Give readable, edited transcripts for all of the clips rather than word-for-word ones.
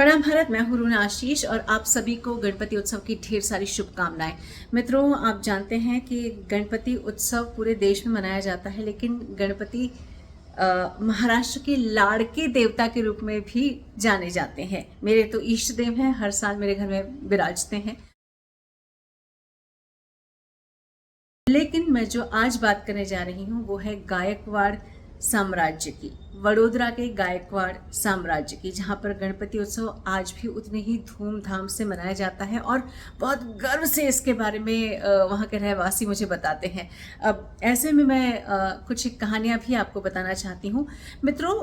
प्रणाम भारत। मैं हूं रूना आशीष और आप सभी को गणपति उत्सव की ढेर सारी शुभकामनाएं। मित्रों, आप जानते हैं कि गणपति उत्सव पूरे देश में मनाया जाता है, लेकिन गणपति महाराष्ट्र के लाड़के देवता के रूप में भी जाने जाते हैं। मेरे तो इष्ट देव हैं, हर साल मेरे घर में विराजते हैं। लेकिन मैं जो आज बात करने जा रही हूँ वो है गायकवाड़ साम्राज्य की, वडोदरा के गायकवाड़ साम्राज्य की, जहाँ पर गणपति उत्सव आज भी उतने ही धूमधाम से मनाया जाता है और बहुत गर्व से इसके बारे में वहाँ के रहवासी मुझे बताते हैं। अब ऐसे में मैं कुछ कहानियाँ भी आपको बताना चाहती हूँ। मित्रों,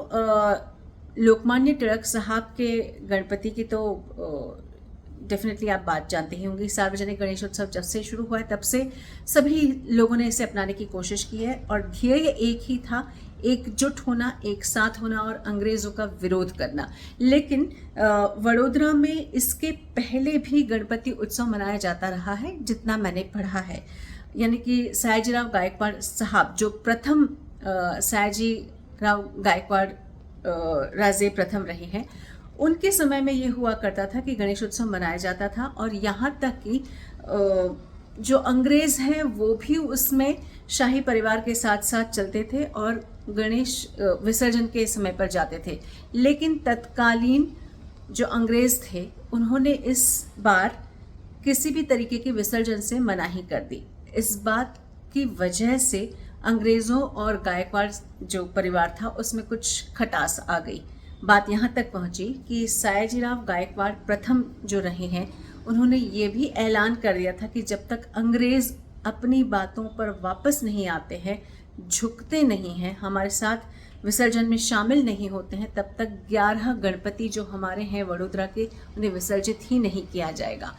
लोकमान्य तिलक साहब के गणपति की तो डेफिनेटली आप बात जानते ही होंगी। सार्वजनिक गणेशोत्सव जब से शुरू हुआ है तब से सभी लोगों ने इसे अपनाने की कोशिश की है और ध्येय एक ही था, एकजुट होना, एक साथ होना और अंग्रेज़ों का विरोध करना। लेकिन वडोदरा में इसके पहले भी गणपति उत्सव मनाया जाता रहा है, जितना मैंने पढ़ा है। यानी कि सयाजीराव गायकवाड़ साहब जो प्रथम सयाजीराव गायकवाड़ राजे प्रथम रहे हैं, उनके समय में ये हुआ करता था कि गणेशोत्सव मनाया जाता था और यहाँ तक कि जो अंग्रेज़ हैं वो भी उसमें शाही परिवार के साथ साथ चलते थे और गणेश विसर्जन के समय पर जाते थे। लेकिन तत्कालीन जो अंग्रेज़ थे उन्होंने इस बार किसी भी तरीके के विसर्जन से मनाही कर दी। इस बात की वजह से अंग्रेज़ों और गायकवाड़ जो परिवार था उसमें कुछ खटास आ गई। बात यहाँ तक पहुँची कि सयाजीराव गायकवाड़ प्रथम जो रहे हैं उन्होंने ये भी ऐलान कर दिया था कि जब तक अंग्रेज़ अपनी बातों पर वापस नहीं आते हैं, झुकते नहीं हैं, हमारे साथ विसर्जन में शामिल नहीं होते हैं, तब तक 11 गणपति जो हमारे हैं वडोदरा के, उन्हें विसर्जित ही नहीं किया जाएगा।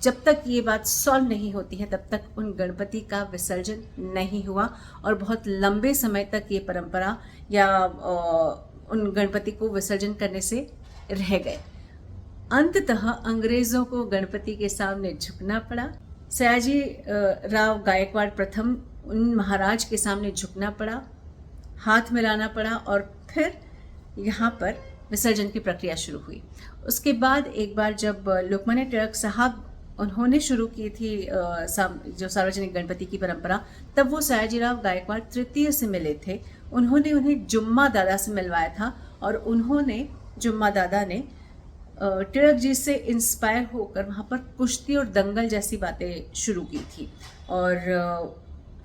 जब तक ये बात सॉल्व नहीं होती है तब तक उन गणपति का विसर्जन नहीं हुआ और बहुत लंबे समय तक ये परंपरा या उन गणपति को विसर्जन करने से रह गए। अंततः अंग्रेज़ों को गणपति के सामने झुकना पड़ा। सयाजी राव गायकवाड़ प्रथम उन महाराज के सामने झुकना पड़ा, हाथ मिलाना पड़ा और फिर यहाँ पर विसर्जन की प्रक्रिया शुरू हुई। उसके बाद एक बार जब लोकमान्य तिलक साहब उन्होंने शुरू की थी जो सार्वजनिक गणपति की परंपरा, तब वो सयाजीराव गायकवाड़ तृतीय से मिले थे। उन्होंने उन्हें जुम्मा दादा से मिलवाया था और उन्होंने जुम्मा दादा ने तिलक जी से इंस्पायर होकर वहाँ पर कुश्ती और दंगल जैसी बातें शुरू की थी और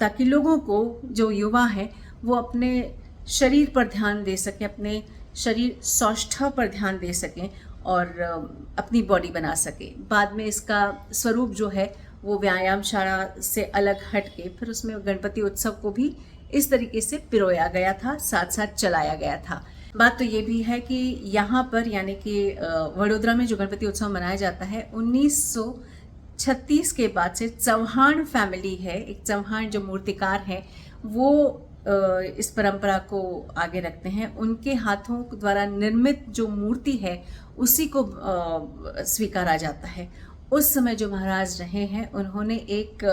ताकि लोगों को, जो युवा हैं, वो अपने शरीर पर ध्यान दे सकें, अपने शरीर सौष्ठव पर ध्यान दे सकें और अपनी बॉडी बना सके। बाद में इसका स्वरूप जो है वो व्यायामशाला से अलग हट के फिर उसमें गणपति उत्सव को भी इस तरीके से पिरोया गया था, साथ साथ चलाया गया था। बात तो ये भी है कि यहाँ पर यानी कि वडोदरा में जो गणपति उत्सव मनाया जाता है 1936 के बाद से चौहान फैमिली है, एक चौहान जो मूर्तिकार हैं, वो इस परंपरा को आगे रखते हैं। उनके हाथों द्वारा निर्मित जो मूर्ति है उसी को स्वीकारा जाता है। उस समय जो महाराज रहे हैं उन्होंने एक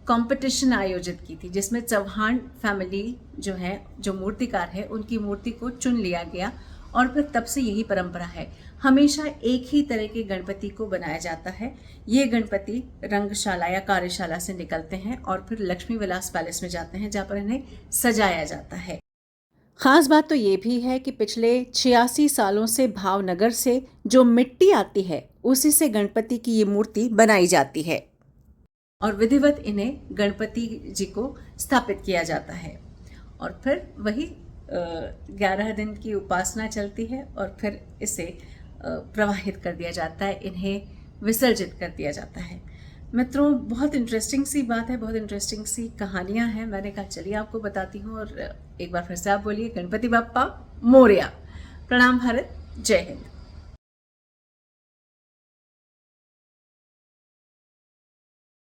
कंपटीशन आयोजित की थी जिसमें चौहान फैमिली जो है, जो मूर्तिकार है, उनकी मूर्ति को चुन लिया गया और फिर तब से यही परंपरा है। हमेशा एक ही तरह के गणपति को बनाया जाता है। ये गणपति रंगशाला या कार्यशाला से निकलते हैं और फिर लक्ष्मी विलास पैलेस में जाते हैं जहाँ पर इन्हें सजाया जाता है। खास बात तो ये भी है कि पिछले 86 सालों से भावनगर से जो मिट्टी आती है उसी से गणपति की ये मूर्ति बनाई जाती है और विधिवत इन्हें गणपति जी को स्थापित किया जाता है और फिर वही 11 दिन की उपासना चलती है और फिर इसे प्रवाहित कर दिया जाता है, इन्हें विसर्जित कर दिया जाता है। मित्रों, बहुत इंटरेस्टिंग सी बात है, बहुत इंटरेस्टिंग सी कहानियां हैं। मैंने कहा चलिए आपको बताती हूँ और एक बार फिर से आप बोलिए गणपति बप्पा मोरया। प्रणाम भारत, जय हिंद।